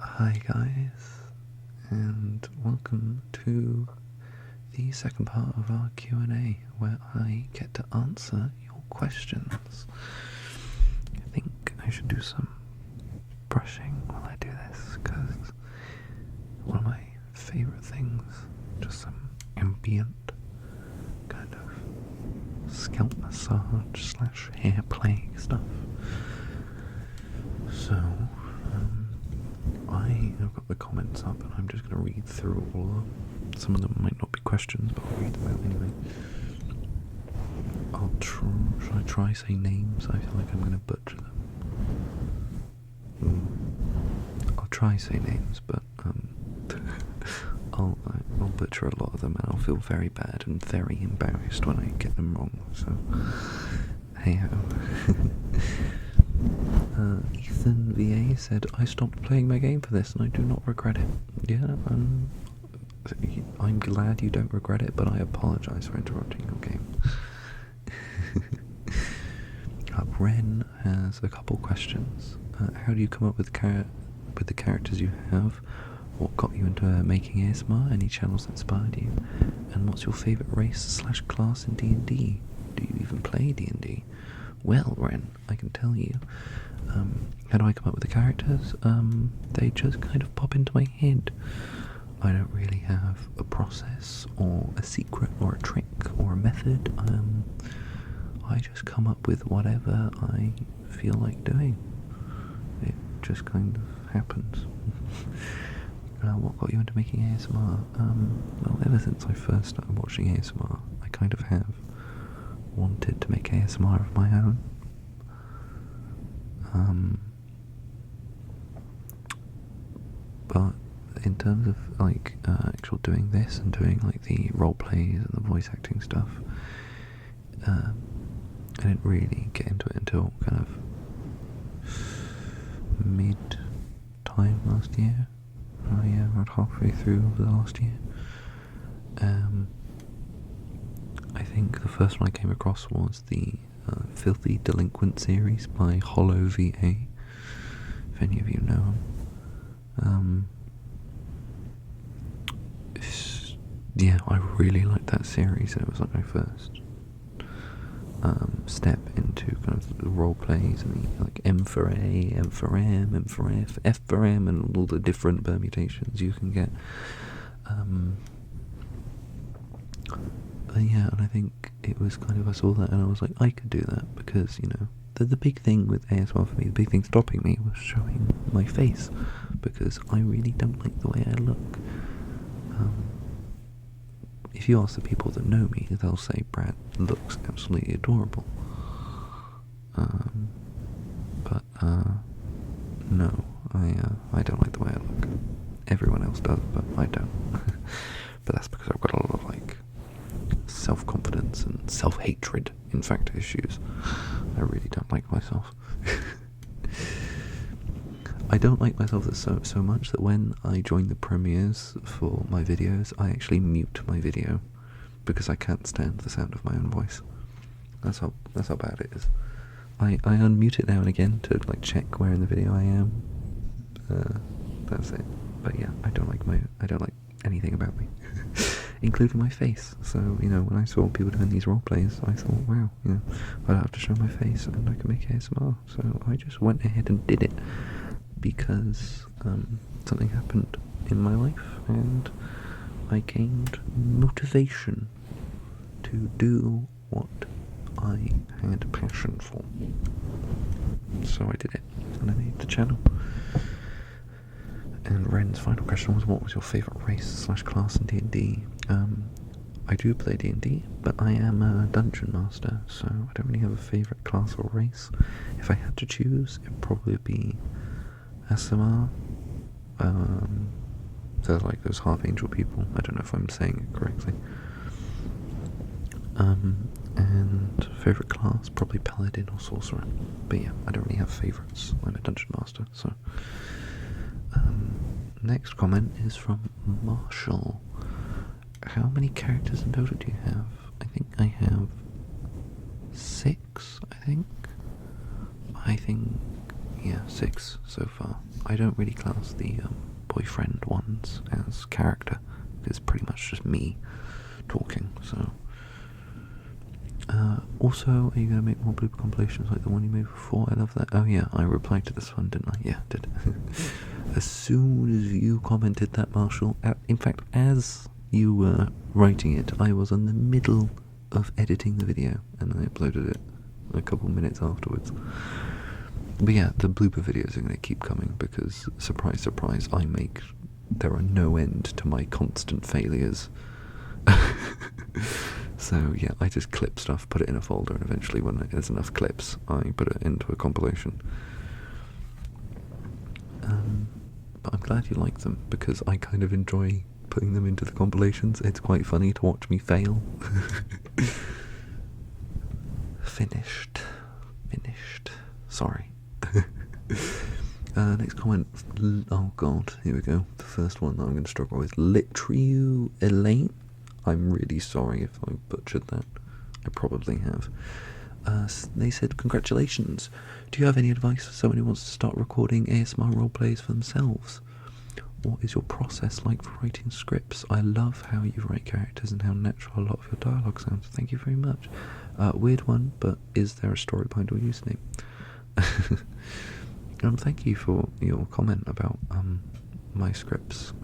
Hi guys, and welcome to the second part of our Q&A, where I get to answer your questions. I think I should do some brushing while I do this, because one of my favourite things, just some ambient kind of scalp massage slash hair play stuff. So, I have got the comments up and I'm just going to read through all of them. Some of them might not be questions, but I'll read them out anyway. Should I try say names? I feel like I'm going to butcher them. I'll try say names, but I'll butcher a lot of them and I'll feel very bad and very embarrassed when I get them wrong, so hey ho. Ethan VA said, I stopped playing my game for this and I do not regret it. Yeah, I'm glad you don't regret it, but I apologise for interrupting your game. Ren has a couple questions. How do you come up with the characters you have? What got you into making ASMR? Any channels that inspired you? And what's your favourite race slash class in D&D? Do you even play D&D? Well, Ren, I can tell you. How do I come up with the characters? They just kind of pop into my head. I don't really have a process or a secret or a trick or a method. I just come up with whatever I feel like doing. It just kind of happens. What got you into making ASMR? Well, ever since I first started watching ASMR, I kind of have wanted to make ASMR of my own. But in terms of like actual doing this and doing like the role plays and the voice acting stuff, I didn't really get into it until kind of mid-time last year. Around halfway through the last year. I think the first one I came across was the Filthy Delinquent series by Hollow VA, if any of you know him. Yeah, I really liked that series, and it was like my first step into kind of the role plays and the like M for A, M for M, M for F, F for M, and all the different permutations you can get. Yeah, and I think it was kind of, I saw that and I was like, I could do that, because, you know, the big thing with ASMR for me, the big thing stopping me was showing my face, because I really don't like the way I look. If you ask the people that know me, they'll say Brad looks absolutely adorable. No, I don't like the way I look. Everyone else does, but I don't. But that's because I've got a lot of like self-confidence and self-hatred, in fact, issues. I really don't like myself. I don't like myself so much that when I join the premieres for my videos, I actually mute my video because I can't stand the sound of my own voice. That's how bad it is. I unmute it now and again to like check where in the video I am. That's it. But yeah, I don't like anything about me, including my face. So, you know, when I saw people doing these role plays, I thought, wow, you know, I don't have to show my face and I can make ASMR. So I just went ahead and did it because something happened in my life and I gained motivation to do what I had a passion for. So I did it, and I made the channel. And Ren's final question was, what was your favourite race slash class in D&D? I do play D&D, but I am a dungeon master, so I don't really have a favourite class or race. If I had to choose, it'd probably be ASMR. So like those half angel people. I don't know if I'm saying it correctly. And favourite class, probably paladin or sorcerer. But yeah, I don't really have favourites. I'm a dungeon master, so. Next comment is from Marshall. How many characters in total do you have? I think I have 6, I think. yeah, 6 so far. I don't really class the boyfriend ones as character. It's pretty much just me talking, so... also, are you going to make more blooper compilations like the one you made before? I love that. Oh yeah, I replied to this one, didn't I? Yeah, I did. As soon as you commented that, Marshall, in fact, as you were writing it, I was in the middle of editing the video, and I uploaded it a couple minutes afterwards. But yeah, the blooper videos are going to keep coming, because, surprise, surprise, there are no end to my constant failures. So yeah, I just clip stuff, put it in a folder, and eventually when there's enough clips, I put it into a compilation. But I'm glad you like them, because I kind of enjoy putting them into the compilations. It's quite funny to watch me fail. Finished. Sorry. Next comment. Oh god, here we go. The first one that I'm going to struggle with. Litriu Elaine. I'm really sorry if I butchered that. I probably have. They said, congratulations. Do you have any advice for someone who wants to start recording ASMR roleplays for themselves? What is your process like for writing scripts? I love how you write characters and how natural a lot of your dialogue sounds. Thank you very much. Weird one, but is there a story behind your username? Thank you for your comment about my scripts.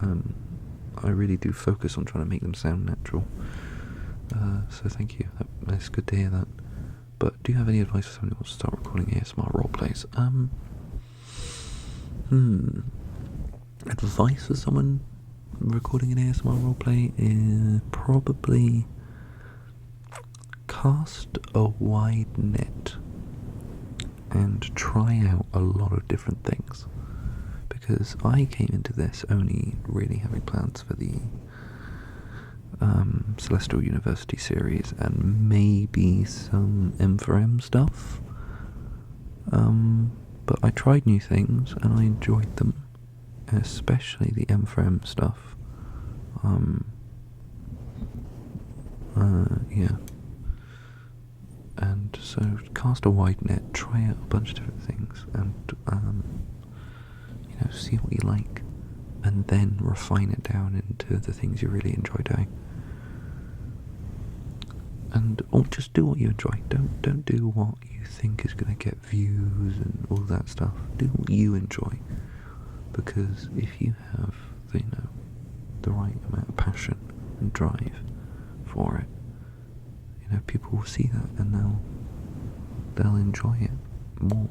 I really do focus on trying to make them sound natural. So thank you. It's good to hear that. But do you have any advice for someone who wants to start recording ASMR roleplays? Advice for someone recording an ASMR roleplay? Probably cast a wide net and try out a lot of different things. Because I came into this only really having plans for the Celestial University series and maybe some M4M stuff. But I tried new things and I enjoyed them, especially the M4M stuff. Yeah. And so cast a wide net, try out a bunch of different things, and see what you like, and then refine it down into the things you really enjoy doing. And or just do what you enjoy. Don't do what you think is going to get views and all that stuff. Do what you enjoy, because if you have the right amount of passion and drive for it, people will see that and they'll enjoy it more.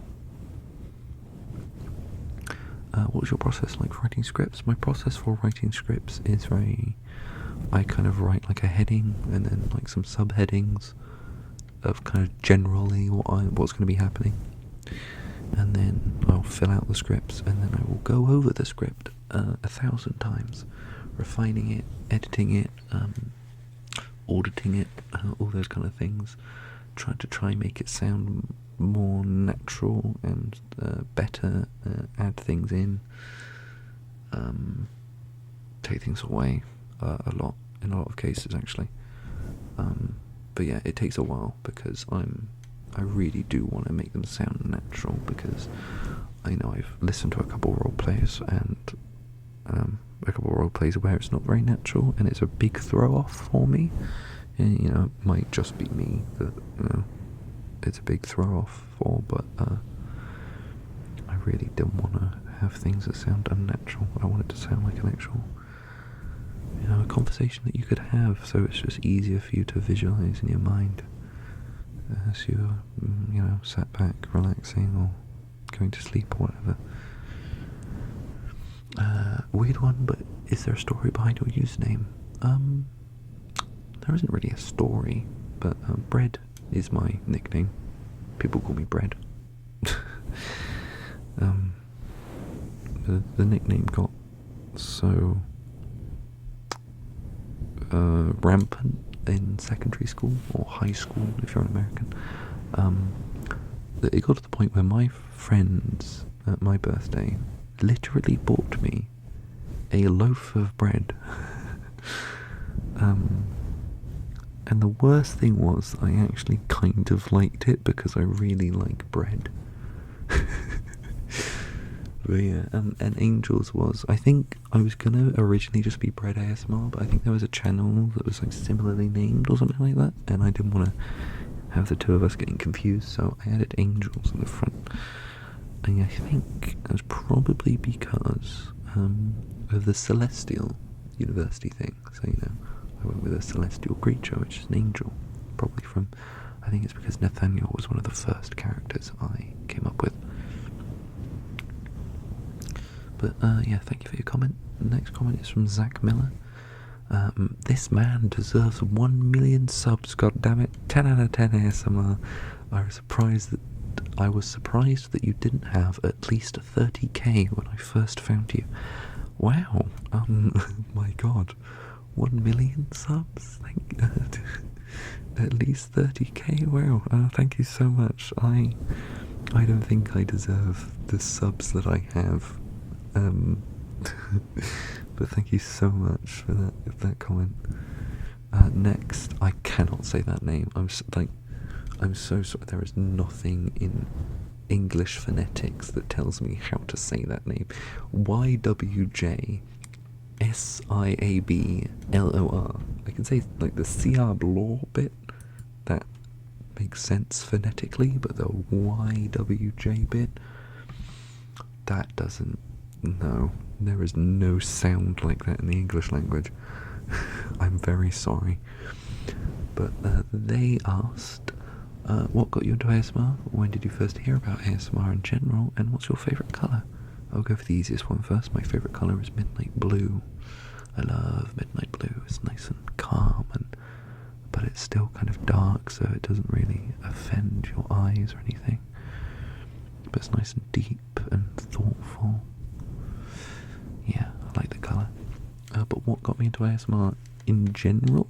What's your process like for writing scripts? My process for writing scripts is I kind of write like a heading and then like some subheadings of kind of generally what's going to be happening, and then I'll fill out the scripts, and then I will go over the script 1,000 times, refining it, editing it, auditing it, all those kind of things, trying to make it sound more natural and better, add things in, take things away a lot, in a lot of cases actually. But yeah, it takes a while because I really do want to make them sound natural, because I know I've listened to a couple role players and a couple of role plays where it's not very natural and it's a big throw off for me. And, it might just be me that it's a big throw off for, but I really don't want to have things that sound unnatural. I want it to sound like an actual, a conversation that you could have, so it's just easier for you to visualize in your mind as you're, sat back, relaxing, or going to sleep or whatever. Weird one, but is there a story behind your username? There isn't really a story, but Bread is my nickname. People call me Bread. The nickname got so rampant in secondary school, or high school if you're an American, that it got to the point where my friends at my birthday literally bought me a loaf of bread. And the worst thing was I actually kind of liked it because I really like bread. But yeah, and Angels was, I think I was gonna originally just be Bread ASMR, but I think there was a channel that was like similarly named or something like that, and I didn't want to have the two of us getting confused, so I added Angels in the front. And I think it was probably because of the Celestial University thing. So, you know, I went with a celestial creature, which is an angel. Probably from, I think it's because Nathaniel was one of the first characters I came up with. But yeah, thank you for your comment. The next comment is from Zach Miller. This man deserves 1 million subs, goddammit. 10 out of 10 ASMR. I was surprised that you didn't have at least 30k when I first found you. Wow. My god. 1 million subs? At least 30k? Wow. Thank you so much. I don't think I deserve the subs that I have. But thank you so much for that comment. Next, I cannot say that name. I'm so sorry. There is nothing in English phonetics that tells me how to say that name. YWJSIABLOR. I can say like the Siablor bit. That makes sense phonetically, but the YWJ bit, that doesn't. No, there is no sound like that in the English language. I'm very sorry. But they asked, what got you into ASMR? When did you first hear about ASMR in general? And what's your favourite colour? I'll go for the easiest one first. My favourite colour is midnight blue. I love midnight blue. It's nice and calm, but it's still kind of dark, so it doesn't really offend your eyes or anything. But it's nice and deep and thoughtful. Yeah, I like the colour. But what got me into ASMR in general?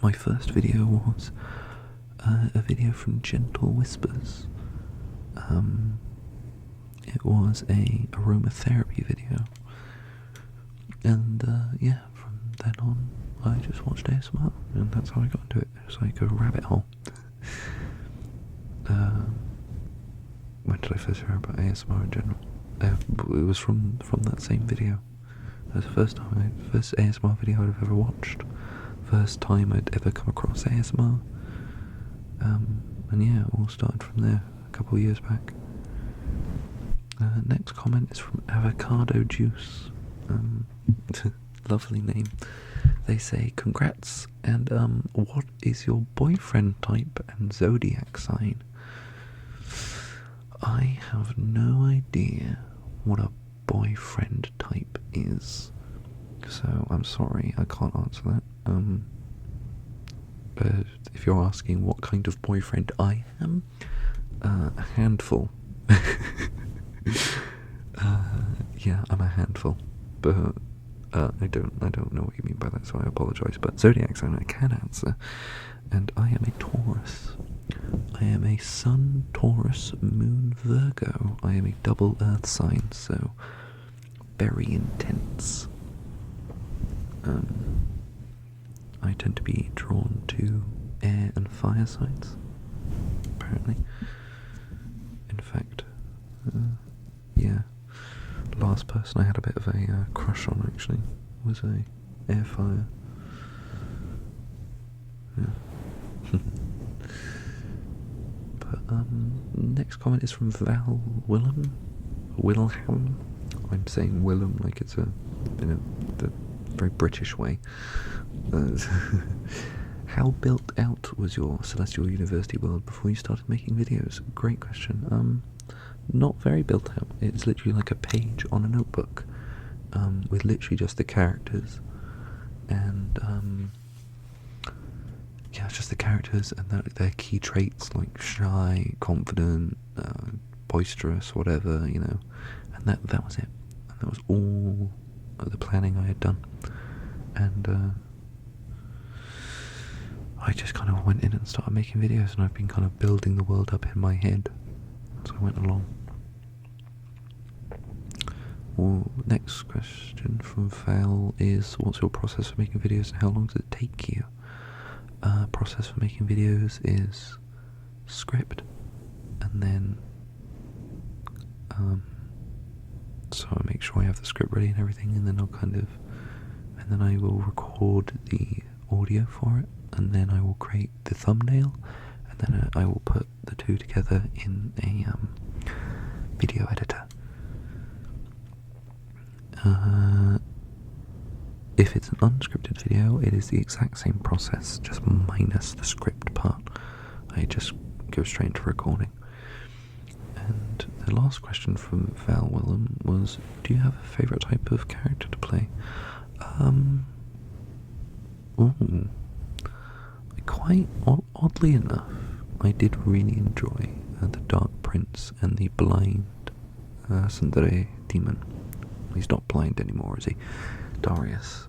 My first video was a video from Gentle Whispers. It was a aromatherapy video. And yeah, from then on, I just watched ASMR, and that's how I got into it. It was like a rabbit hole. When did I first hear about ASMR in general? It was from that same video. That was the first ASMR video I'd have ever watched. First time I'd ever come across ASMR. And yeah, it all started from there a couple of years back. Next comment is from Avocado Juice. Lovely name. They say, congrats, and what is your boyfriend type and zodiac sign? I have no idea what a boyfriend type is, so I'm sorry, I can't answer that. But if you're asking what kind of boyfriend I am, a handful. Yeah, I'm a handful, but I don't know what you mean by that, so I apologise. But zodiac sign I can answer, and I am a Taurus. I am a Sun, Taurus, Moon, Virgo. I am a double Earth sign, so very intense. I tend to be drawn to air and fire signs, apparently. In fact, yeah, last person I had a bit of a crush on actually was a air fire. Yeah. But next comment is from Val Wilhelm. I'm saying Willem like it's in the very British way. How built out was your Celestial University world before you started making videos? Great question. Not very built out. It's literally like a page on a notebook, with literally just the characters, and yeah, it's just the characters and their key traits like shy, confident, boisterous, whatever, you know, and that was it. And that was all the planning I had done, and I just kind of went in and started making videos, and I've been kind of building the world up in my head as I went along. Well, next question from Val is, what's your process for making videos and how long does it take you? Process for making videos is script, and then make sure I have the script ready and everything, and then and then I will record the audio for it, and then I will create the thumbnail, and then I will put the two together in a video editor. If it's an unscripted video, it is the exact same process, just minus the script part. I just go straight into recording. And the last question from Val Willem was, do you have a favourite type of character to play? Quite oddly enough, I did really enjoy the Dark Prince and the blind Tsundere demon. He's not blind anymore, is he? Darius.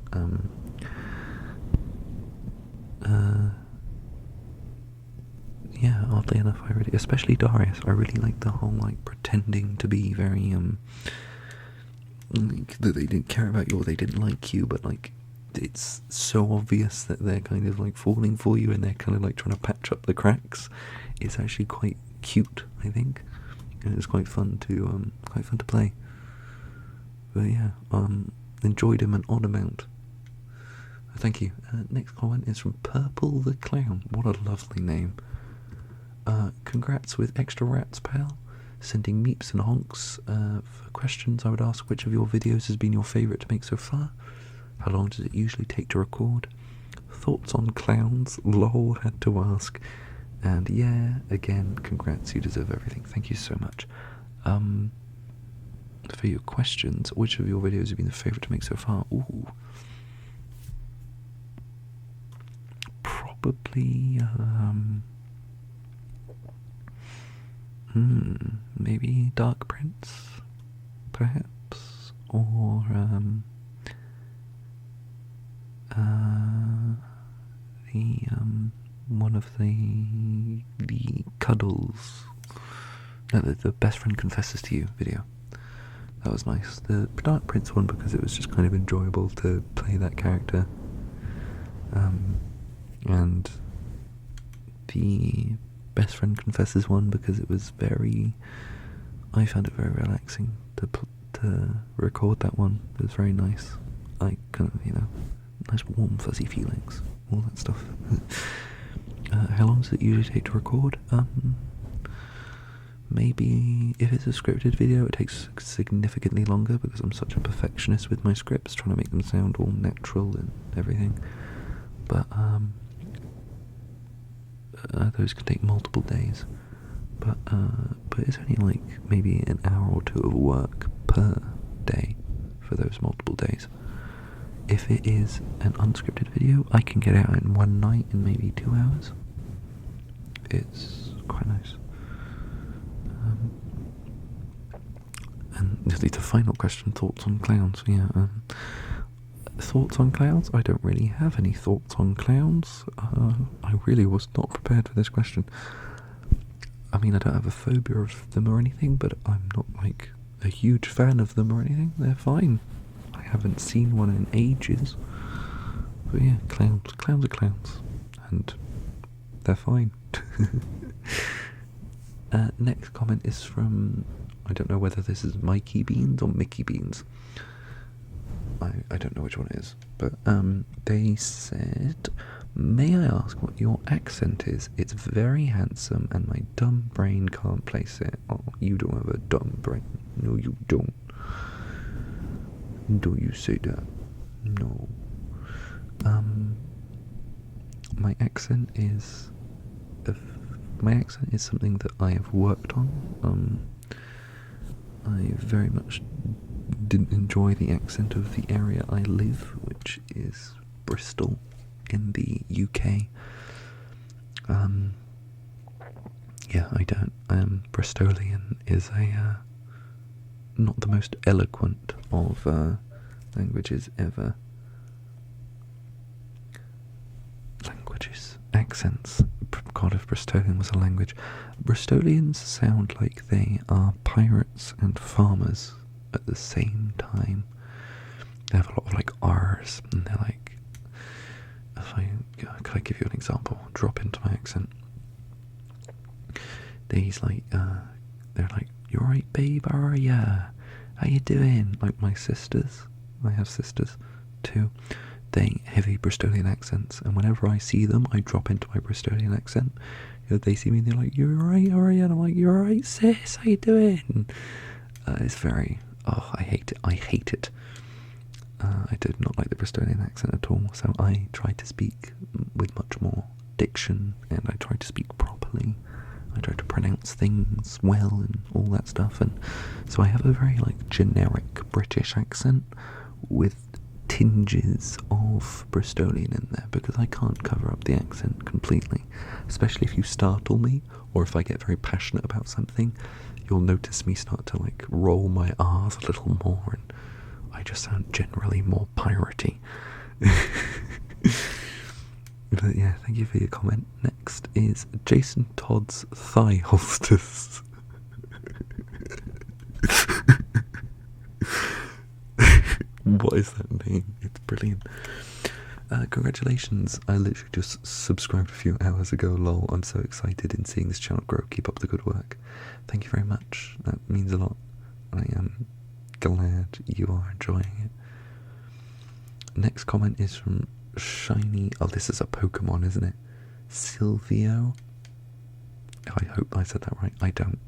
Yeah, oddly enough, especially Darius, I really like the whole, like, pretending to be very, like, that they didn't care about you or they didn't like you, but, like, it's so obvious that they're kind of, like, falling for you and they're kind of, like, trying to patch up the cracks. It's actually quite cute, I think, and it's quite fun to play. But yeah, enjoyed him an odd amount. Thank you. Next comment is from Purple the Clown. What a lovely name. Congrats with extra rats, pal. Sending meeps and honks. For questions, I would ask which of your videos has been your favourite to make so far? How long does it usually take to record? Thoughts on clowns? Lol, had to ask. And yeah, again, congrats, you deserve everything. Thank you so much. For your questions, which of your videos have been the favourite to make so far? Ooh. Probably, maybe Dark Prince, perhaps, or, one of the Cuddles, no, the Best Friend Confesses to You video. That was nice. The Dark Prince one, because it was just kind of enjoyable to play that character. And the Best Friend Confesses one, because it was I found it very relaxing to record that one. It was very nice. I kind of, nice warm fuzzy feelings, all that stuff. How long does it usually take to record? Maybe if it's a scripted video, it takes significantly longer because I'm such a perfectionist with my scripts, trying to make them sound all natural and everything. But those can take multiple days. But it's only like maybe an hour or two of work per day for those multiple days. If it is an unscripted video, I can get out in one night in maybe 2 hours. It's quite nice. And the final question, thoughts on clowns? Yeah, thoughts on clowns? I don't really have any thoughts on clowns. I really was not prepared for this question. I mean, I don't have a phobia of them or anything, but I'm not, like, a huge fan of them or anything. They're fine. I haven't seen one in ages. But yeah, clowns are clowns. And they're fine. Next comment is from, I don't know whether this is Mikey Beans or Mickey Beans. I don't know which one it is. But they said, may I ask what your accent is? It's very handsome and my dumb brain can't place it. Oh, you don't have a dumb brain. No, you don't. Do you say that? No. My accent is something that I have worked on. I very much didn't enjoy the accent of the area I live, which is Bristol in the UK. Yeah, I don't. Bristolian is not the most eloquent of languages ever. Accents. God, if Bristolian was a language. Bristolians sound like they are pirates and farmers at the same time. They have a lot of like R's, and they're like, could I give you an example? Drop into my accent. They're like, you're right, babe, are ya? how you doing? Like my sisters, I have sisters too. They heavy Bristolian accents, and whenever I see them, I drop into my Bristolian accent. You know, they see me and they're like, "You're right, alright," and I'm like, "You're right, sis. How you doing?" It's very. Oh, I hate it. I hate it. I did not like the Bristolian accent at all, so I try to speak with much more diction, and I try to speak properly. I try to pronounce things well and all that stuff, and so I have a very like generic British accent with tinges of Bristolian in there because I can't cover up the accent completely, especially if you startle me or if I get very passionate about something. You'll notice me start to like roll my R's a little more, and I just sound generally more piratey. But yeah, thank you for your comment. Next is Jason Todd's thigh holsters. What is that name? It's brilliant. Congratulations, I literally just subscribed a few hours ago, lol. I'm so excited in seeing this channel grow. Keep up the good work. Thank you very much. That means a lot. I am glad you are enjoying it. Next comment is from Shiny. Oh, this is a Pokemon, isn't it? Silvio. I hope I said that right. I don't.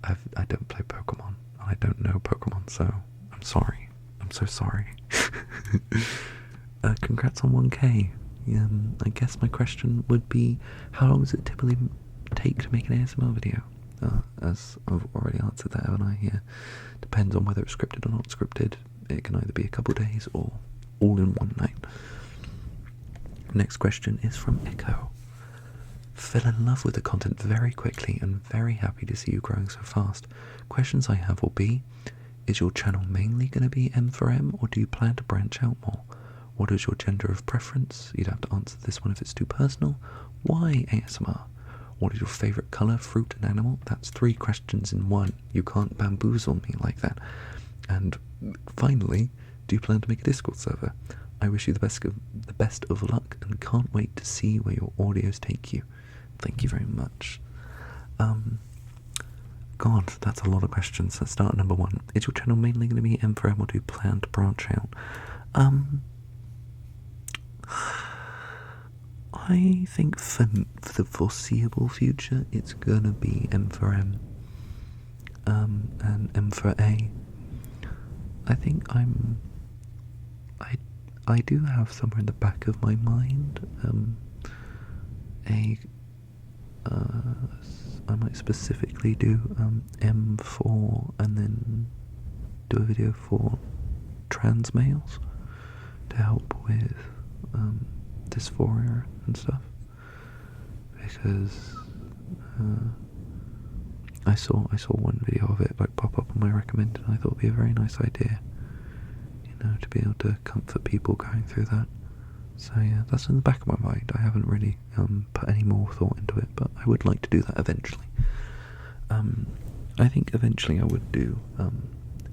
I don't play Pokemon. I don't know Pokemon, so I'm sorry. I'm so sorry. Congrats on 1K. I guess my question would be, how long does it typically take to make an ASMR video? As I've already answered that, haven't I? Yeah. Depends on whether it's scripted or not scripted. It can either be a couple days or all in one night. Next question is from Echo. Fell in love with the content very quickly and very happy to see you growing so fast. Questions I have will be, is your channel mainly going to be M4M, or do you plan to branch out more? What is your gender of preference? You'd have to answer this one if it's too personal. Why ASMR? What is your favourite colour, fruit and animal? That's 3 questions in one. You can't bamboozle me like that. And finally, do you plan to make a Discord server? I wish you the best of luck and can't wait to see where your audios take you. Thank you very much. God, that's a lot of questions. Let's start at number 1. Is your channel mainly going to be M4M, or do you plan to branch out? I think for the foreseeable future, it's gonna be M4M, and M4A. I think I do have somewhere in the back of my mind, I might specifically do M4 and then do a video for trans males to help with dysphoria and stuff, because I saw one video of it like pop up on my recommended, and I thought it'd be a very nice idea, you know, to be able to comfort people going through that. So yeah, that's in the back of my mind. I haven't really put any more thought into it, but I would like to do that eventually. I think eventually I would do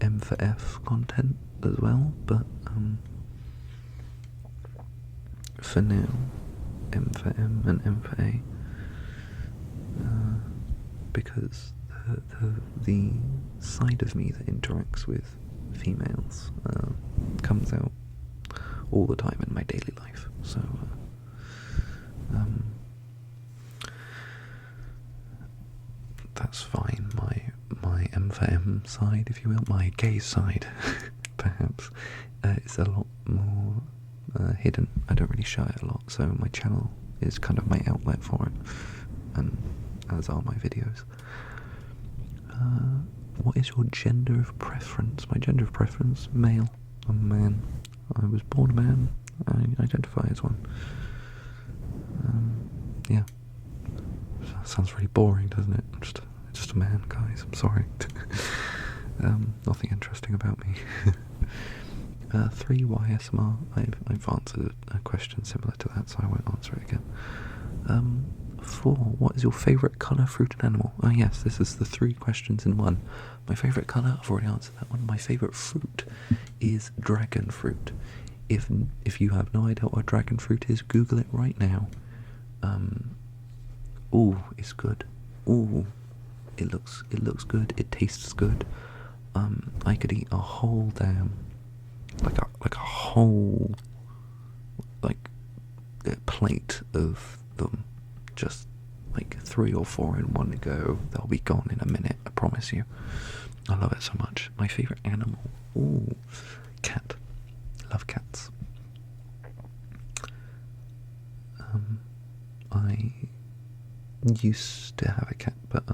M for F content as well, but for now, M for M and M for A, because the side of me that interacts with females comes out all the time in my daily life, so that's fine. My M for M side, if you will, my gay side, perhaps, is a lot more hidden. I don't really show it a lot, so my channel is kind of my outlet for it, and as are my videos. What is your gender of preference? My gender of preference, male. I'm a man. I was born a man. I identify as one. Yeah. Sounds really boring, doesn't it? Just a man, guys. I'm sorry. Nothing interesting about me. 3 YSMR. I've answered a question similar to that, so I won't answer it again. 4. What is your favourite colour, fruit and animal? Oh yes, this is the 3 questions in one. My favourite colour, I've already answered that one. My favourite fruit is dragon fruit. If you have no idea what dragon fruit is, Google it right now. Ooh, it's good. Ooh, it looks good. It tastes good. I could eat a whole damn, like a whole, like, plate of them, just like 3 or 4 in one go. They'll be gone in a minute, I promise you. I love it so much. My favourite animal? Ooh, cat. Love cats. I used to have a cat, but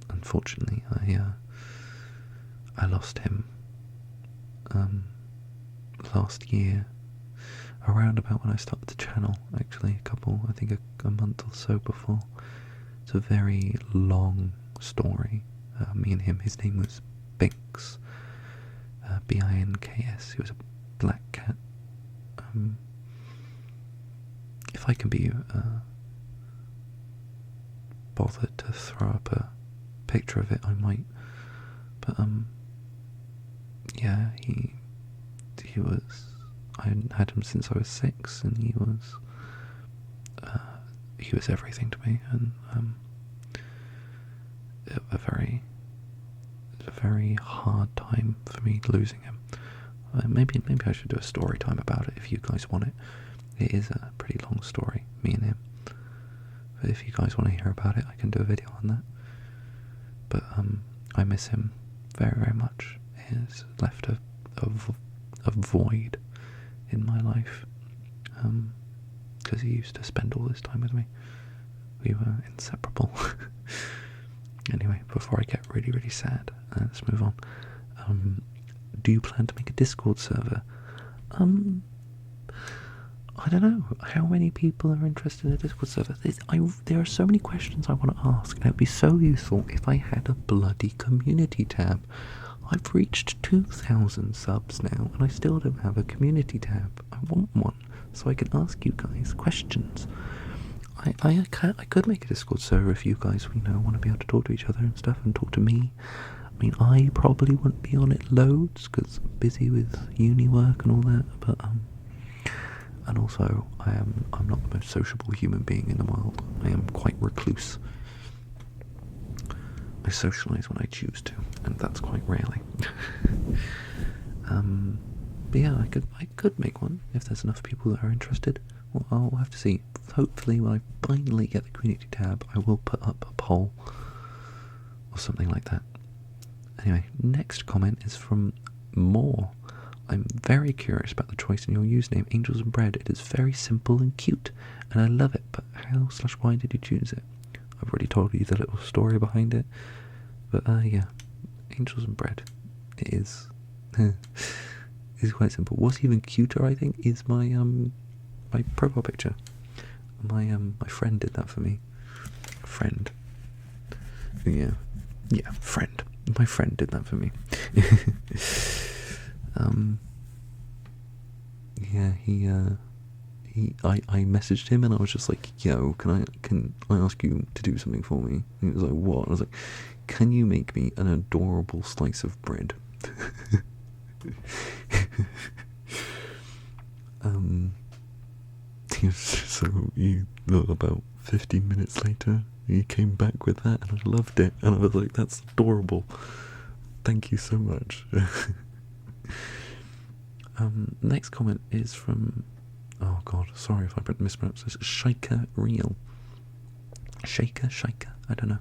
unfortunately I lost him last year, around about when I started the channel, actually, I think a month or so before. It's a very long story. Me and him, his name was Binks, Binks. He was a black cat. If I can be bothered to throw up a picture of it, I might. But yeah, he was. I had him since I was 6, and he was everything to me, and a very hard time for me losing him. Maybe I should do a story time about it if you guys want it. It is a pretty long story, me and him. But if you guys want to hear about it, I can do a video on that. But I miss him very, very much. He's left a void in my life, because he used to spend all this time with me. We were inseparable. Anyway, before I get really, really sad, let's move on. Do you plan to make a Discord server? I don't know how many people are interested in a Discord server. There are so many questions I want to ask, and it would be so useful if I had a bloody community tab. I've reached 2,000 subs now, and I still don't have a community tab. I want one, so I can ask you guys questions. I could make a Discord server if you guys, want to be able to talk to each other and stuff, and talk to me. I mean, I probably wouldn't be on it loads, because I'm busy with uni work and all that, but, and also, I'm not the most sociable human being in the world. I am quite recluse. I socialise when I choose to, and that's quite rarely. But yeah, I could make one if there's enough people that are interested. Well, I'll have to see. Hopefully, when I finally get the community tab, I will put up a poll or something like that. Anyway, next comment is from Moore. I'm very curious about the choice in your username, Angels and Bread. It is very simple and cute, and I love it, but how/why did you choose it? I've already told you the little story behind it, but yeah, Angels and Bread. It is is quite simple. What's even cuter, I think, is my my profile picture. My friend did that for me. Friend. Yeah, friend. My friend did that for me. Yeah, I messaged him and I was just like, yo, can I ask you to do something for me? And he was like, what? And I was like, can you make me an adorable slice of bread? So about 15 minutes later, he came back with that, and I loved it, and I was like, that's adorable. Thank you so much. Next comment is from, oh god, sorry if I mispronounced this, Shaker Real. Shaker, I don't know.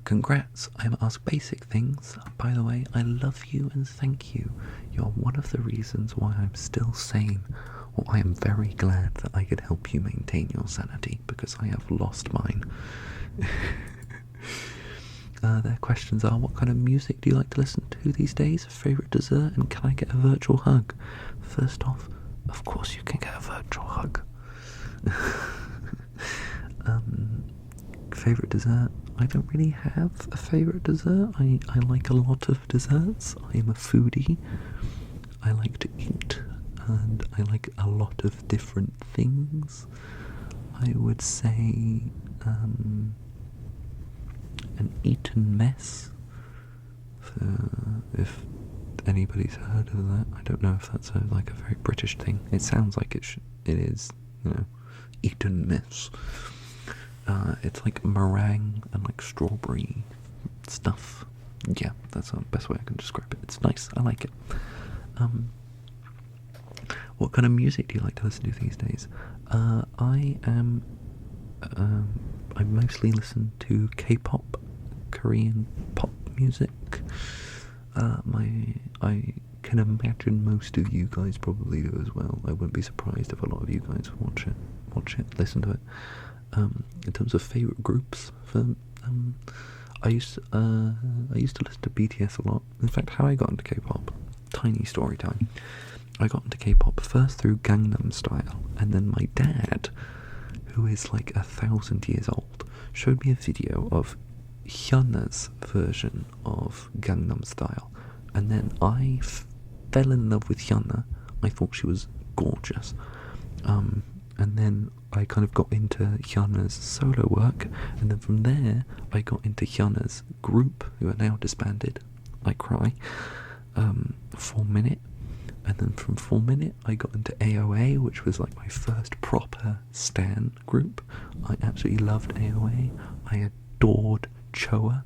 Congrats, I'm Ask Basic Things. By the way, I love you and thank you. You're one of the reasons why I'm still sane. Well, I am very glad that I could help you maintain your sanity, because I have lost mine. Their questions are, what kind of music do you like to listen to these days? Favourite dessert? And can I get a virtual hug? First off, of course you can get a virtual hug. Favourite dessert? I don't really have a favourite dessert. I like a lot of desserts. I am a foodie. I like to eat, and I like a lot of different things. I would say an Eton mess, if anybody's heard of that. I don't know if that's a very British thing. It sounds like it is, Eton mess. It's like meringue and like strawberry stuff Yeah, that's the best way I can describe it. It's nice. I like it. What kind of music do you like to listen to these days? I mostly listen to K-pop, Korean pop music. I can imagine most of you guys probably do as well. I wouldn't be surprised if a lot of you guys watch it, listen to it. In terms of favourite groups, I used to listen to BTS a lot. In fact, how I got into K-pop, tiny story time. I got into K-pop first through Gangnam Style, and then my dad, who is like 1,000 years old, showed me a video of Hyunna's version of Gangnam Style, and then I fell in love with Hyunna. I thought she was gorgeous, and then I kind of got into Hyunna's solo work, and then from there I got into Hyunna's group, who are now disbanded. I cry. 4 Minute. And then from 4 Minute, I got into AOA, which was like my first proper stan group. I absolutely loved AOA. I adored Choa.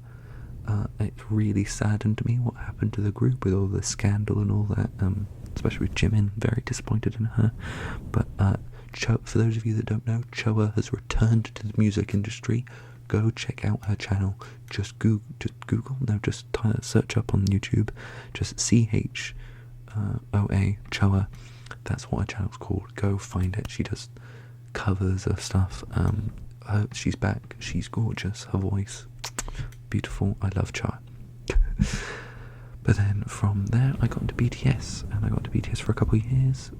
It really saddened me what happened to the group with all the scandal and all that, especially with Jimin. Very disappointed in her. But for those of you that don't know, Choa has returned to the music industry. Go check out her channel. Just search up on YouTube. Just CHOA Choa. That's what her channel's called. Go find it. She does covers of stuff. She's back. She's gorgeous. Her voice, beautiful. I love Choa. But then from there, I got into BTS, and I got into BTS for a couple of years.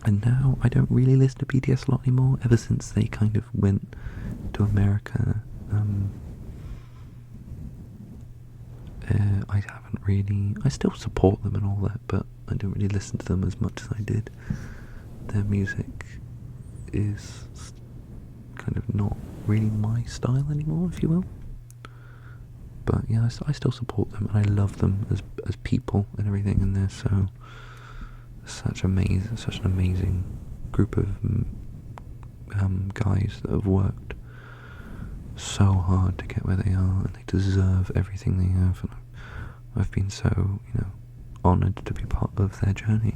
And now I don't really listen to BTS a lot anymore. Ever since they kind of went to America, I haven't really. I still support them and all that, but I don't really listen to them as much as I did. Their music is kind of not really my style anymore, if you will. But yeah, I still support them, and I love them as people and everything. And they're such an amazing group of guys that have worked so hard to get where they are, and they deserve everything they have. And I've been so, honoured to be part of their journey.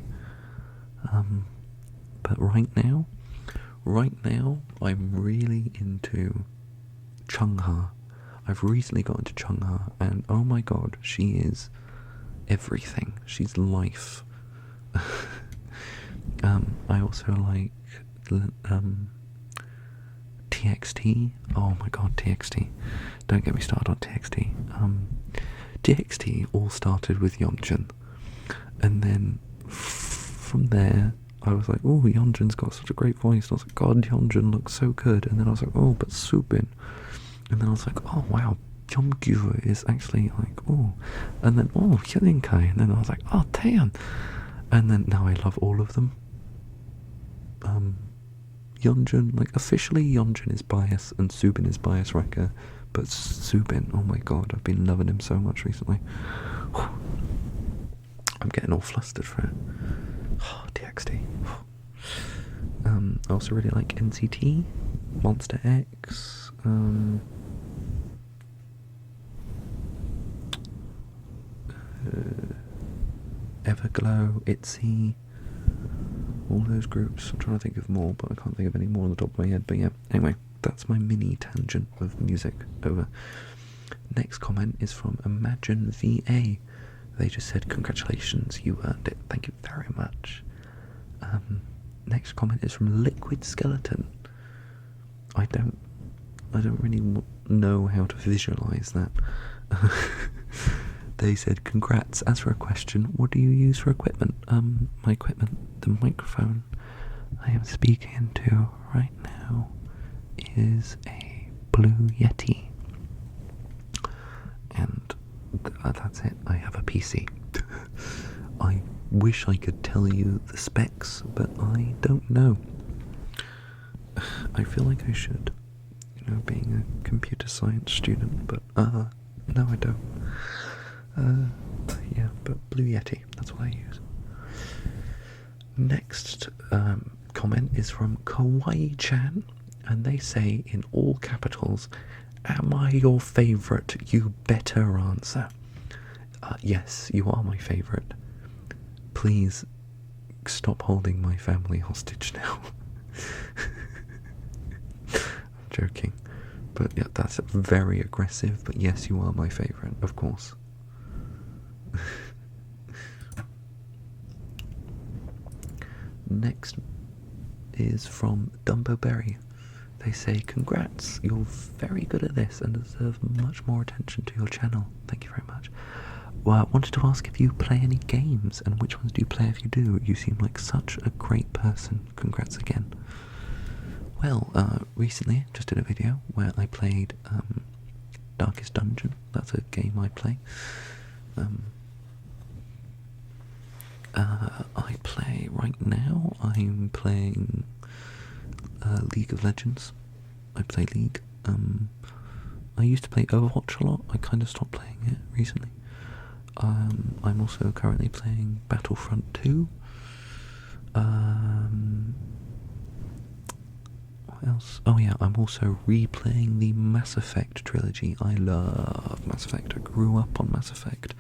But right now, I'm really into Chungha. I've recently got into Chungha, and oh my god, she is everything. She's life. I also like TXT. Oh my god, TXT. Don't get me started on TXT. TXT all started with Yeonjun, and then from there I was like, oh, Yeonjun's got such a great voice. And I was like, god, Yeonjun looks so good. And then I was like, oh, but Subin. And then I was like, oh wow, Jungkyu is actually like, oh. And then, oh, Hyunkai. And then I was like, oh, Taeyeon. And then now I love all of them. Yeonjun, like officially Yeonjun is bias and Subin is bias wrecker, but Subin, oh my god, I've been loving him so much recently. Whew. I'm getting all flustered for it. Oh, TXT. I also really like NCT, Monster X, Everglow, ITZY, all those groups. I'm trying to think of more, but I can't think of any more on the top of my head. But yeah, anyway, that's my mini tangent of music over. Next comment is from Imagine VA. They just said, congratulations, you earned it. Thank you very much. Next comment is from Liquid Skeleton. I don't really know how to visualize that. They said, congrats. As for a question, what do you use for equipment? My equipment, the microphone I am speaking into right now is a Blue Yeti. And that's it. I have a PC. I wish I could tell you the specs, but I don't know. I feel like I should, being a computer science student, but no, I don't. Yeah, but Blue Yeti, that's what I use. Next comment is from Kawaii-chan, and they say in all capitals, Am I your favourite? You better answer. Yes, you are my favourite. Please stop holding my family hostage now. I'm joking. But yeah, that's very aggressive, but yes, you are my favourite, of course. Next is from Dumbo Berry. They say, congrats, you're very good at this and deserve much more attention to your channel. Thank you very much. Well, I wanted to ask if you play any games, and which ones do you play if you do? You seem like such a great person. Congrats again. Well, recently just did a video where I played Darkest Dungeon. That's a game I play. I play right now. I'm playing League of Legends. I play League. I used to play Overwatch a lot. I kind of stopped playing it recently. I'm also currently playing Battlefront 2. What else? Oh yeah, I'm also replaying the Mass Effect trilogy. I love Mass Effect. I grew up on Mass Effect.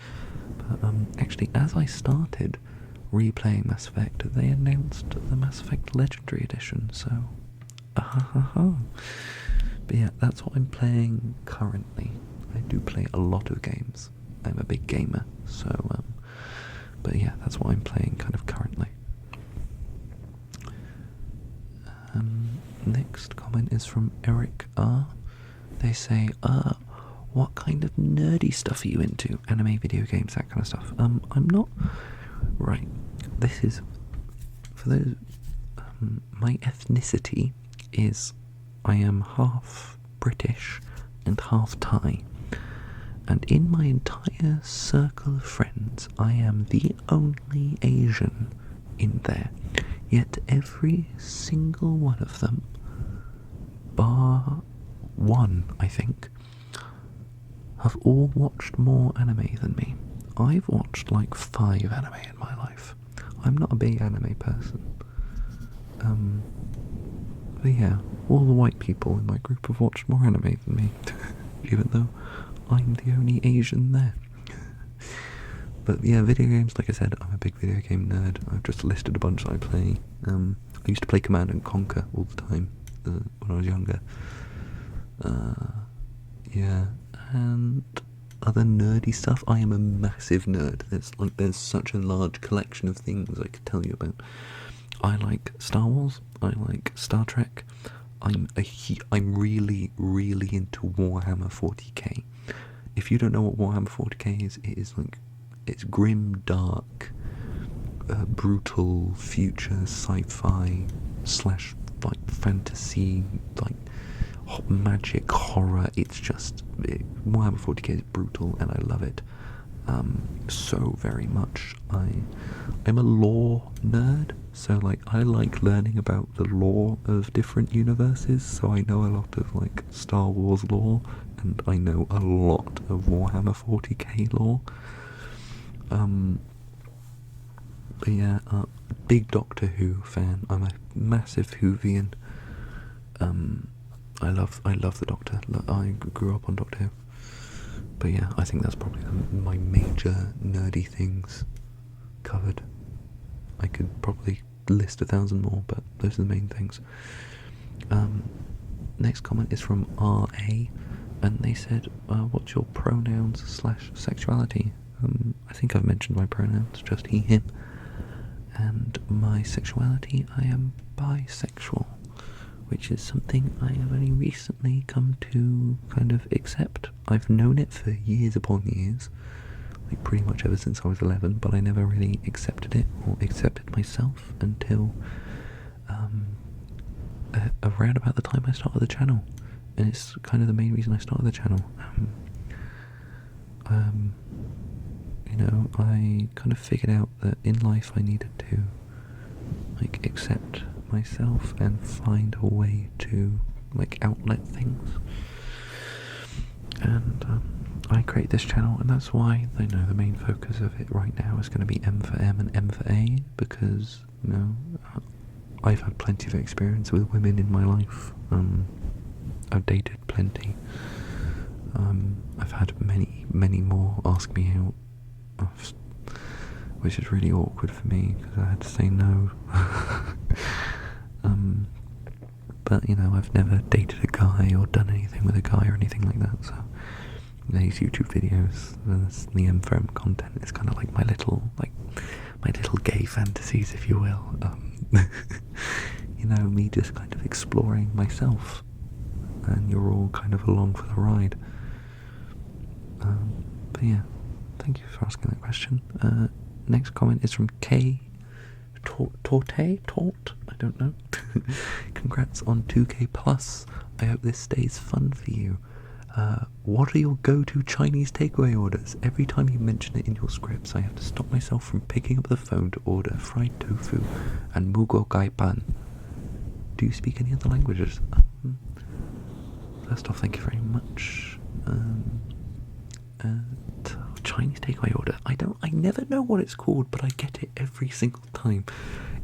But actually, as I started replaying Mass Effect, they announced the Mass Effect Legendary Edition, so... But yeah, that's what I'm playing currently. I do play a lot of games. I'm a big gamer, so... but yeah, that's what I'm playing kind of currently. Next comment is from Eric R. They say, what kind of nerdy stuff are you into? Anime, video games, that kind of stuff. I'm not... Right, this is... For those... my ethnicity is... I am half British and half Thai. And in my entire circle of friends, I am the only Asian in there. Yet every single one of them, bar one, I think, have all watched more anime than me. I've watched like 5 anime in my life. I'm not a big anime person. But yeah, all the white people in my group have watched more anime than me, even though I'm the only Asian there. But yeah, video games, like I said, I'm a big video game nerd. I've just listed a bunch that I play. I used to play Command and Conquer all the time when I was younger. Yeah, and other nerdy stuff. I am a massive nerd. There's such a large collection of things I could tell you about. I like Star Wars. I like Star Trek. I'm really, really into Warhammer 40k. If you don't know what Warhammer 40k is, it is like, it's grim, dark, brutal, future, sci-fi / like fantasy, like magic, horror. It's just Warhammer 40k is brutal, and I love it so very much. I'm a lore nerd, so like I like learning about the lore of different universes. So I know a lot of like Star Wars lore, and I know a lot of Warhammer 40k lore. But yeah, big Doctor Who fan. I'm a massive Whovian. I love the Doctor. I grew up on Doctor Who. But yeah, I think that's probably my major nerdy things covered. I could probably list 1,000 more, but those are the main things. Next comment is from RA, and they said, what's your pronouns / sexuality? I think I've mentioned my pronouns, just he, him. And my sexuality, I am bisexual, which is something I have only recently come to kind of accept. I've known it for years upon years, like pretty much ever since I was 11, but I never really accepted it or accepted myself until around about the time I started the channel. And it's kind of the main reason I started the channel. You know, I kind of figured out that in life I needed to like accept myself and find a way to like outlet things. And I create this channel, and that's why I know the main focus of it right now is going to be M for M and M for A, because you know I've had plenty of experience with women in my life. I've dated plenty, I've had many more ask me out, which is really awkward for me because I had to say no. But you know, I've never dated a guy or done anything with a guy or anything like that, so these YouTube videos, the MFM content is kind of like my little gay fantasies, if you will. You know, me just kind of exploring myself, and you're all kind of along for the ride. But yeah, thank you for asking that question. Next comment is from K. Tort? I don't know. Congrats on 2K plus. I hope this stays fun for you. What are your go-to Chinese takeaway orders? Every time you mention it in your scripts, I have to stop myself from picking up the phone to order fried tofu and muguo gai pan. Do you speak any other languages? First off, thank you very much. Chinese takeaway order. I never know what it's called, but I get it every single time.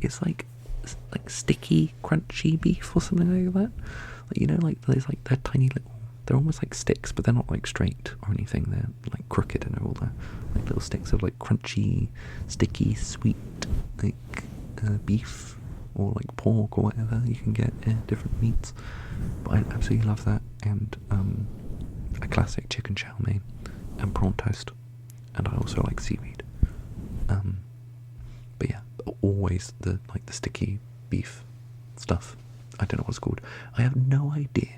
It's like sticky, crunchy beef or something like that. Like, you know, like there's like they're tiny little. They're almost like sticks, but they're not like straight or anything. They're like crooked and all that. Like little sticks of like crunchy, sticky, sweet, like beef or like pork or whatever you can get different meats. But I absolutely love that, and a classic chicken chow mein and prawn toast, and I also like seaweed. But yeah, always the sticky beef stuff. I don't know what it's called. I have no idea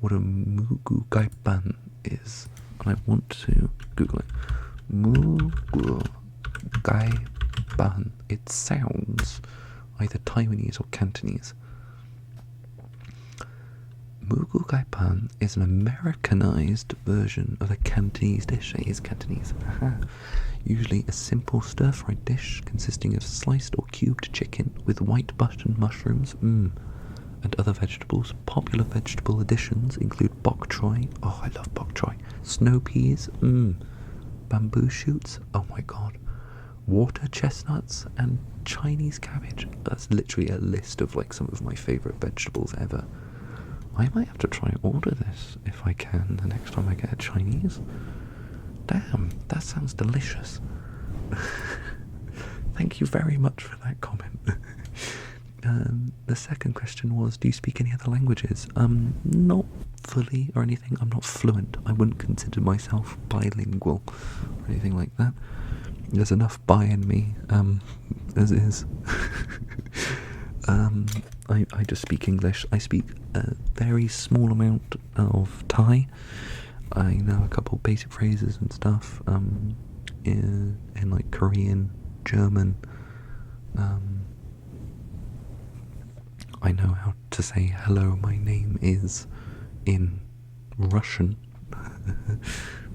what a mugu gai pan is, and I want to Google it. Mugu gai pan. It sounds either Taiwanese or Cantonese. Mugu gai pan is an Americanized version of a Cantonese dish. It is Cantonese. Usually a simple stir-fried dish consisting of sliced or cubed chicken with white button mushrooms, and other vegetables. Popular vegetable additions include bok choy. Oh, I love bok choy. Snow peas. Bamboo shoots. Oh my god. Water chestnuts and Chinese cabbage. That's literally a list of like some of my favourite vegetables ever. I might have to try and order this if I can the next time I get a Chinese. Damn, that sounds delicious. Thank you very much for that comment. The second question was, do you speak any other languages? Not fully or anything. I'm not fluent. I wouldn't consider myself bilingual or anything like that. There's enough bi in me, as is. I just speak English. I speak a very small amount of Thai. I know a couple basic phrases and stuff, in like Korean, German. I know how to say hello, my name is in Russian.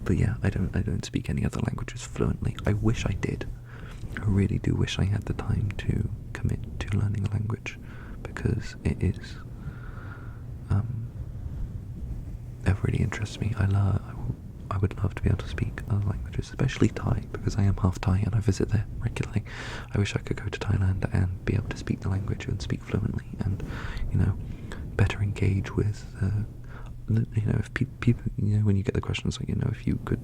But yeah, I don't speak any other languages fluently. I wish I did. I really do wish I had the time to commit to learning a language, because it is it really interests me. I would love to be able to speak other languages, especially Thai, because I am half Thai and I visit there regularly. I wish I could go to Thailand and be able to speak the language and speak fluently, and you know, better engage with you know, if people, you know, when you get the questions like, you know, if you could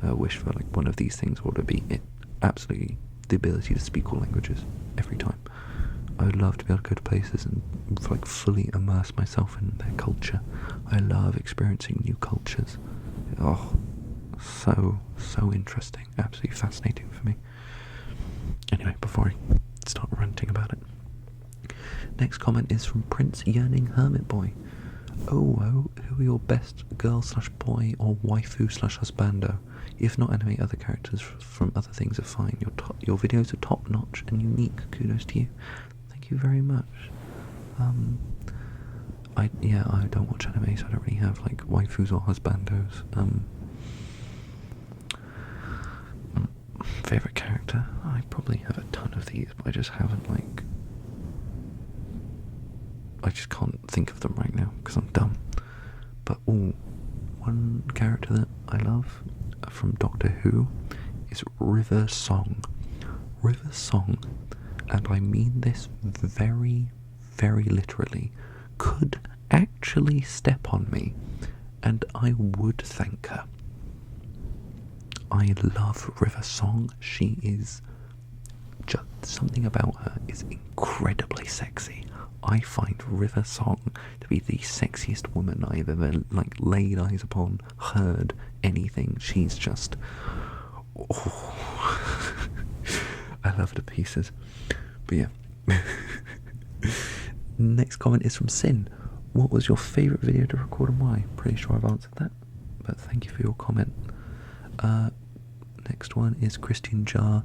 wish for like one of these things, what would it be? It absolutely the ability to speak all languages every time. I would love to be able to go to places and like fully immerse myself in their culture. I love experiencing new cultures. Oh, so interesting, absolutely fascinating for me. Anyway, before I start ranting about it, next comment is from Prince Yearning Hermit Boy. Oh, who are your best girl/boy or waifu/husbando? If not anime, other characters from other things are fine. Your videos are top notch and unique. Kudos to you. Thank you very much. I don't watch anime, so I don't really have like waifus or husbandos. Favorite character? I probably have a ton of these, but I just haven't like. I just can't think of them right now because I'm dumb. But one character that I love from Doctor Who is River Song. River Song, and I mean this very, very literally, could actually step on me and I would thank her. I love River Song. She is just something about her is incredibly sexy. I find River Song to be the sexiest woman I've ever laid eyes upon, heard, anything. She's just, oh. I love her to pieces. But yeah. Next comment is from Sin. What was your favourite video to record and why? Pretty sure I've answered that, but thank you for your comment. Next one is Christian Jar.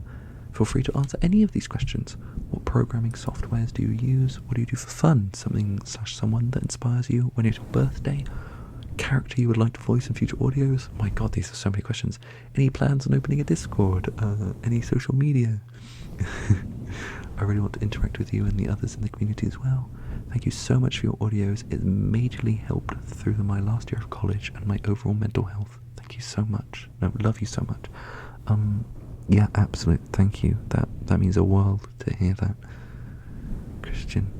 Feel free to answer any of these questions. What programming softwares do you use? What do you do for fun? Someone that inspires you? When is your birthday? Character you would like to voice in future audios? My god, these are so many questions. Any plans on opening a Discord? Any social media? I really want to interact with you and the others in the community as well. Thank you so much for your audios. It majorly helped through my last year of college and my overall mental health. Thank you so much. No, love you so much. Yeah, absolutely. Thank you. That means a world to hear that, Christian.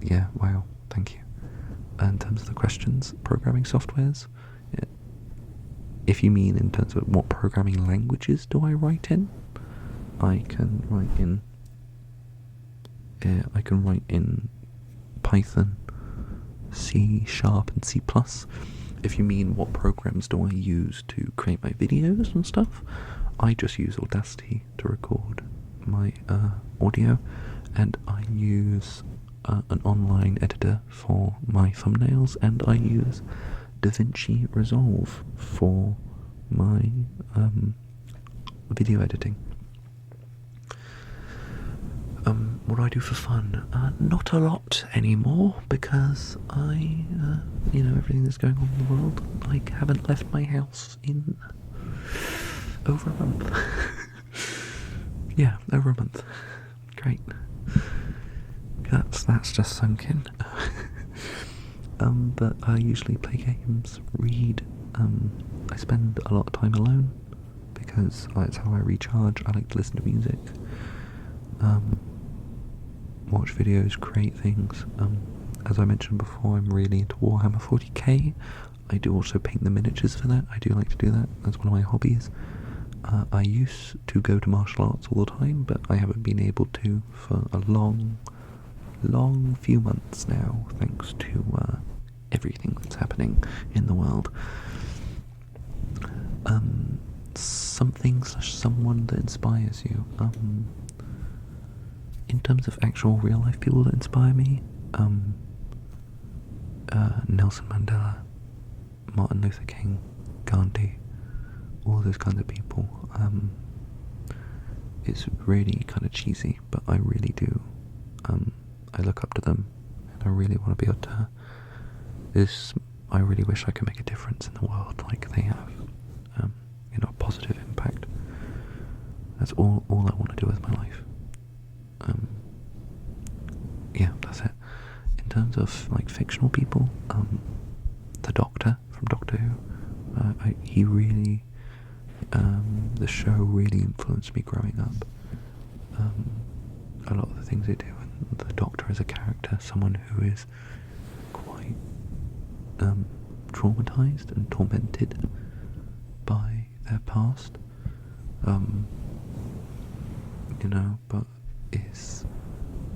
Yeah, wow. Thank you. In terms of the questions, programming softwares. Yeah. If you mean in terms of what programming languages do I write in, I can write in. I can write in Python, C#, and C++. If you mean what programs do I use to create my videos and stuff, I just use Audacity to record my audio, and I use an online editor for my thumbnails, and I use DaVinci Resolve for my video editing. What do I do for fun? Not a lot anymore, because everything that's going on in the world, I haven't left my house in over a month. Yeah, over a month. Great. That's just sunk in. But I usually play games, read. I spend a lot of time alone, because that's how I recharge. I like to listen to music. Watch videos, create things. As I mentioned before, I'm really into Warhammer 40k. I do also paint the miniatures for that. I do like to do that. That's one of my hobbies. I used to go to martial arts all the time, but I haven't been able to for a long few months now, thanks to everything that's happening in the world. Someone that inspires you. In terms of actual real life people that inspire me, Nelson Mandela, Martin Luther King, Gandhi, all those kinds of people. It's really kind of cheesy, but I really do. I look up to them, and I really want to be able to. I really wish I could make a difference in the world like they have. A positive impact. That's all I want to do with my life. Yeah, that's it. In terms of fictional people, the Doctor from Doctor Who, he really, the show really influenced me growing up. A lot of the things they do, and the Doctor as a character, someone who is quite traumatized and tormented by their past, but is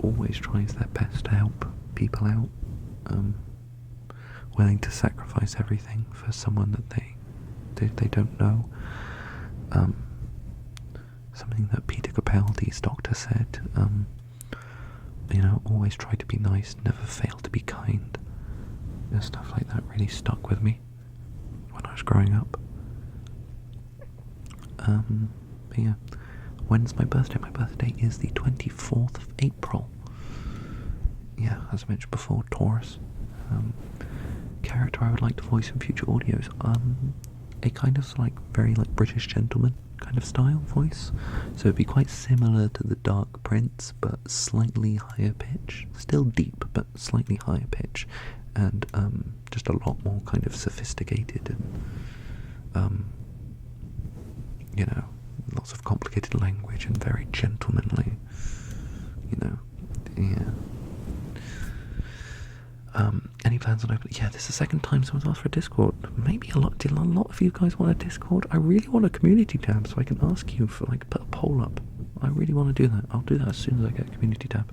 always tries their best to help people out, willing to sacrifice everything for someone that they don't know. Something that Peter Capaldi's Doctor said, always try to be nice, never fail to be kind. Stuff like that really stuck with me when I was growing up. But yeah, when's my birthday? My birthday is the 24th of April. Yeah, as I mentioned before, Taurus. Character I would like to voice in future audios. A kind of very British gentleman kind of style voice. So it'd be quite similar to the Dark Prince, but slightly higher pitch. Still deep, but slightly higher pitch. And just a lot more kind of sophisticated and lots of complicated language and very gentlemanly, yeah. Any OnlyFans and open. Yeah, this is the second time someone's asked for a Discord. Maybe a lot of you guys want a Discord. I really want a community tab so I can ask you for like put a poll up. I really want to do that. I'll do that as soon as I get a community tab.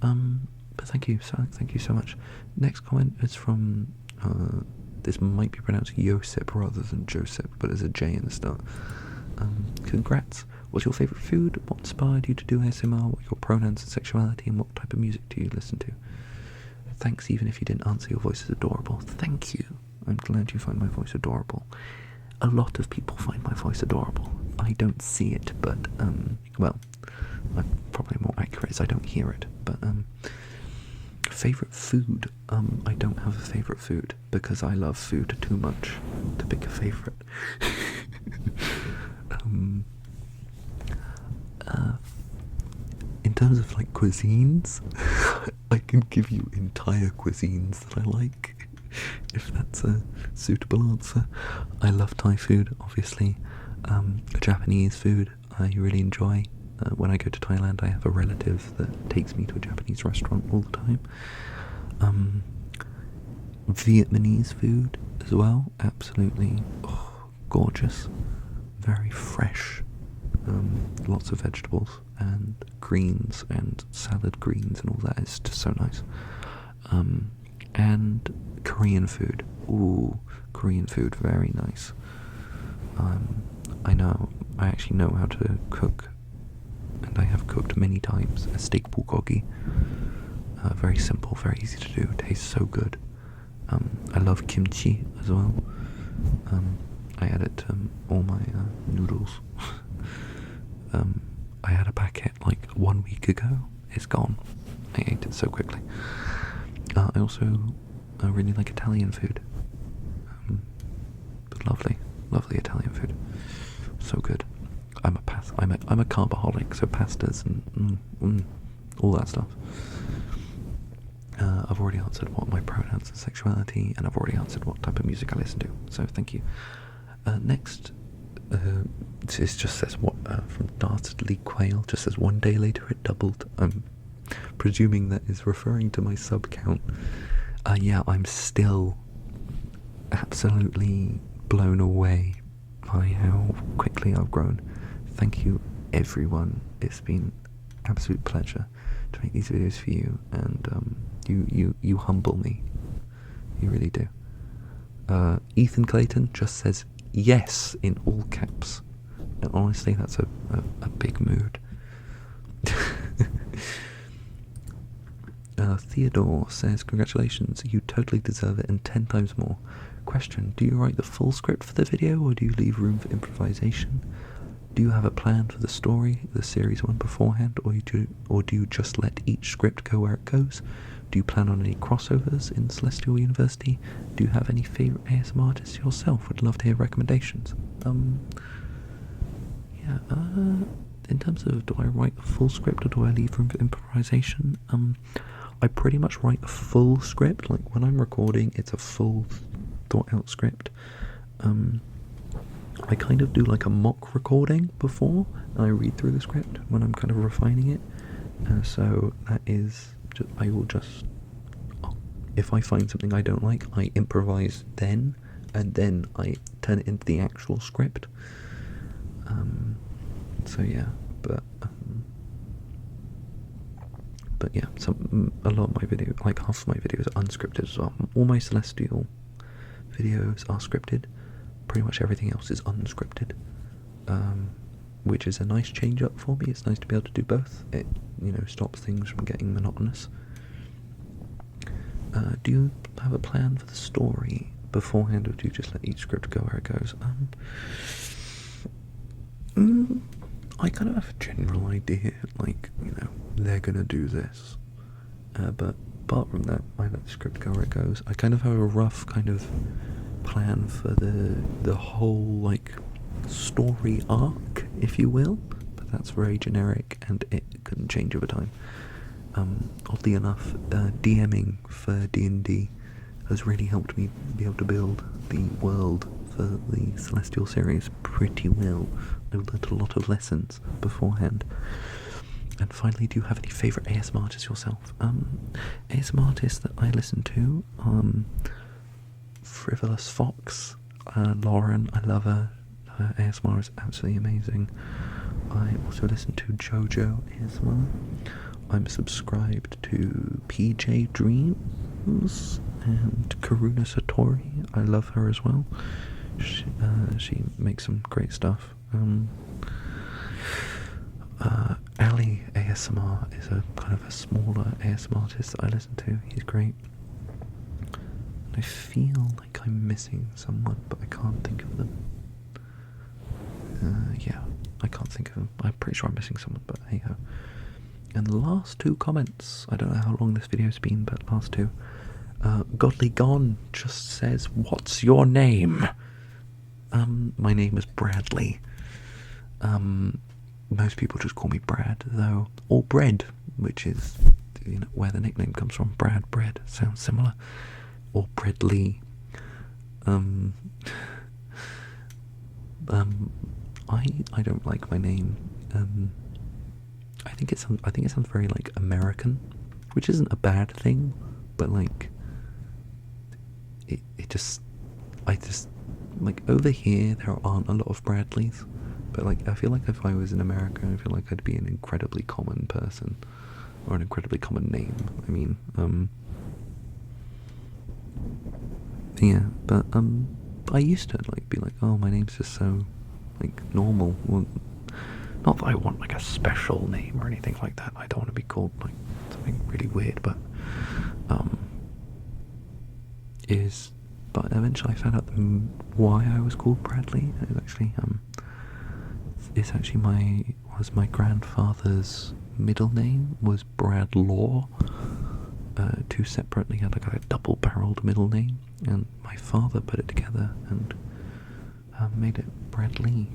But thank you so much. Next comment is from this might be pronounced Josep rather than Joseph, but there's a J in the start. Congrats. What's your favourite food? What inspired you to do ASMR? What are your pronouns and sexuality? And what type of music do you listen to? Thanks, even if you didn't answer, your voice is adorable. Thank you. I'm glad you find my voice adorable. A lot of people find my voice adorable. I don't see it, but, well, probably more accurate is I don't hear it, but, favourite food? I don't have a favourite food, because I love food too much to pick a favourite. In terms of like cuisines, I can give you entire cuisines that I like, if that's a suitable answer. I love Thai food, obviously. Japanese food I really enjoy. When I go to Thailand, I have a relative that takes me to a Japanese restaurant all the time. Vietnamese food as well, absolutely gorgeous, very fresh. Lots of vegetables and greens and salad greens and all that. It's just so nice. And Korean food. Ooh, Korean food, very nice. I actually know how to cook, and I have cooked many times a steak bulgogi. Very simple, very easy to do, tastes so good. I love kimchi as well. I add it to all my noodles. I had a packet like 1 week ago. It's gone. I ate it so quickly. I also really like Italian food. Lovely Italian food. So good. I'm a carbaholic, so pastas and all that stuff. I've already answered what my pronouns and sexuality, and I've already answered what type of music I listen to. So thank you. Next. It just says what from Dastardly Quail, just says 1 day later it doubled. I'm presuming that is referring to my sub count. Yeah, I'm still absolutely blown away by how quickly I've grown. Thank you everyone. It's been an absolute pleasure to make these videos for you, and you humble me. You really do. Ethan Clayton just says yes in all caps, and honestly that's a big mood. Theodore says congratulations, you totally deserve it and 10 times more. Question, do you write the full script for the video or do you leave room for improvisation? Do you have a plan for the story, the series one beforehand, or do you just let each script go where it goes? Do you plan on any crossovers in Celestial University? Do you have any favourite ASMR artists yourself? Would love to hear recommendations. In terms of do I write a full script or do I leave room for improvisation? I pretty much write a full script. Like when I'm recording, it's a full thought out script. I kind of do like a mock recording before, and I read through the script when I'm kind of refining it. So that is, I will just, if I find something I don't like, I improvise then, and then I turn it into the actual script. So yeah, but yeah, a lot of my videos, like half of my videos are unscripted as well. All my Celestial videos are scripted. Pretty much everything else is unscripted, which is a nice change up for me. It's nice to be able to do both. It, stops things from getting monotonous. Do you have a plan for the story beforehand, or do you just let each script go where it goes? I kind of have a general idea, like, they're gonna do this, but apart from that, I let the script go where it goes. I kind of have a rough kind of plan for the whole, like, story arc, if you will, but that's very generic and it can change over time. Oddly enough, DMing for D&D has really helped me be able to build the world for the Celestial series pretty well. I've learnt a lot of lessons beforehand. And finally, do you have any favourite ASMR artists yourself? ASMR artists that I listen to, Frivolous Fox, Lauren, I love her. Her ASMR is absolutely amazing. I also listen to JoJo ASMR. I'm subscribed to PJ Dreams and Karuna Satori. I love her as well. She makes some great stuff. Ali ASMR is a kind of a smaller ASMR artist that I listen to. He's great. I feel like I'm missing someone, but I can't think of them. Yeah, I can't think of them. I'm pretty sure I'm missing someone, but hey ho. And the last two comments, I don't know how long this video's been, but last two. Godly Gone just says, "What's your name?" My name is Bradley. Most people just call me Brad, though, or Bread, which is, you know, where the nickname comes from. Brad, Bread, sounds similar. Or Bradley. I don't like my name. I think it sounds very like American, which isn't a bad thing, but like I just like over here there aren't a lot of Bradleys, but like I feel like if I was in America, I feel like I'd be an incredibly common person or an incredibly common name. I mean, yeah, but I used to like be like, oh, my name's just so like normal. Well, not that I want like a special name or anything like that. I don't want to be called like something really weird, but but eventually I found out why I was called Bradley. It was actually my grandfather's middle name was Brad Law. Two separately, and I got a double-barreled middle name, and my father put it together and made it Bradley,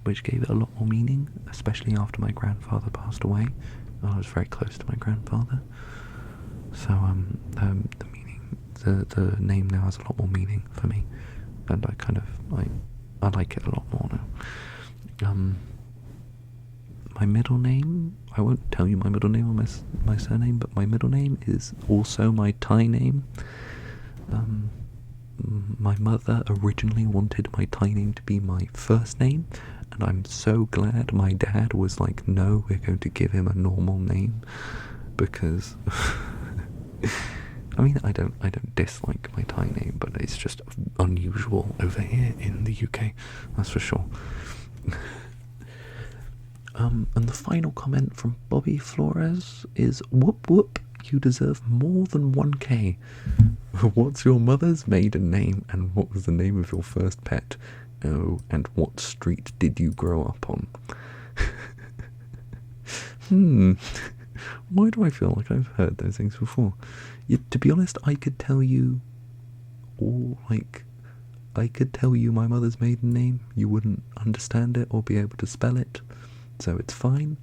which gave it a lot more meaning, especially after my grandfather passed away. I was very close to my grandfather, so the meaning, the name now has a lot more meaning for me, and I like it a lot more now. My middle name, I won't tell you my middle name or my surname, but my middle name is also my Thai name. My mother originally wanted my Thai name to be my first name, and I'm so glad my dad was like, no, we're going to give him a normal name, because I mean, I don't dislike my Thai name, but it's just unusual over here in the UK, that's for sure. And the final comment from Bobby Flores is, whoop whoop, you deserve more than 1k. What's your mother's maiden name, and what was the name of your first pet? Oh, and what street did you grow up on? Why do I feel like I've heard those things before? To be honest, I could tell you my mother's maiden name. You wouldn't understand it or be able to spell it, so it's fine.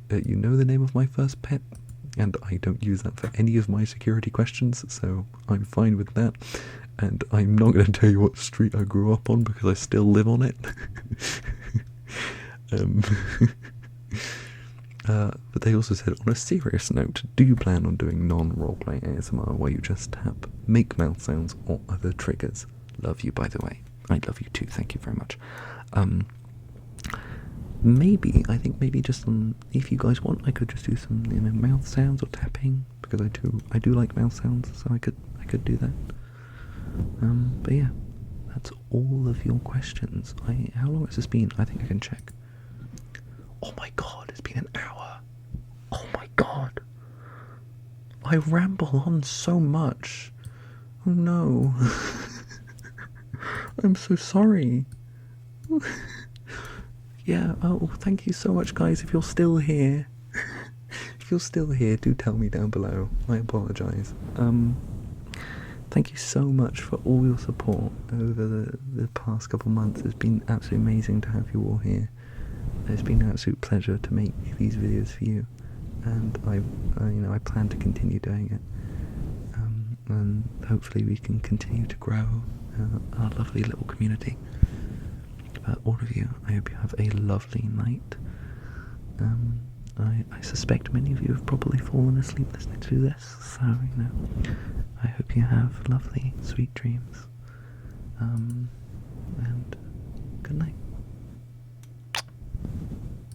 You know the name of my first pet, and I don't use that for any of my security questions, so I'm fine with that. And I'm not going to tell you what street I grew up on because I still live on it. But they also said, on a serious note, do you plan on doing non-roleplay ASMR where you just tap, make mouth sounds, or other triggers? Love you, by the way. I love you too, thank you very much. I think maybe just if you guys want, I could just do some, you know, mouth sounds or tapping, because I do like mouth sounds, so I could do that. But yeah, that's all of your questions. How long has this been? I think I can check. Oh my god, it's been an hour. Oh my god. I ramble on so much. Oh no. I'm so sorry. Yeah, oh, thank you so much, guys, if you're still here. If you're still here, do tell me down below. I apologise. Thank you so much for all your support over the past couple months. It's been absolutely amazing to have you all here. It's been an absolute pleasure to make these videos for you, and I plan to continue doing it. And hopefully we can continue to grow our lovely little community. All of you, I hope you have a lovely night, I suspect many of you have probably fallen asleep listening to this, so I hope you have lovely, sweet dreams. And good night.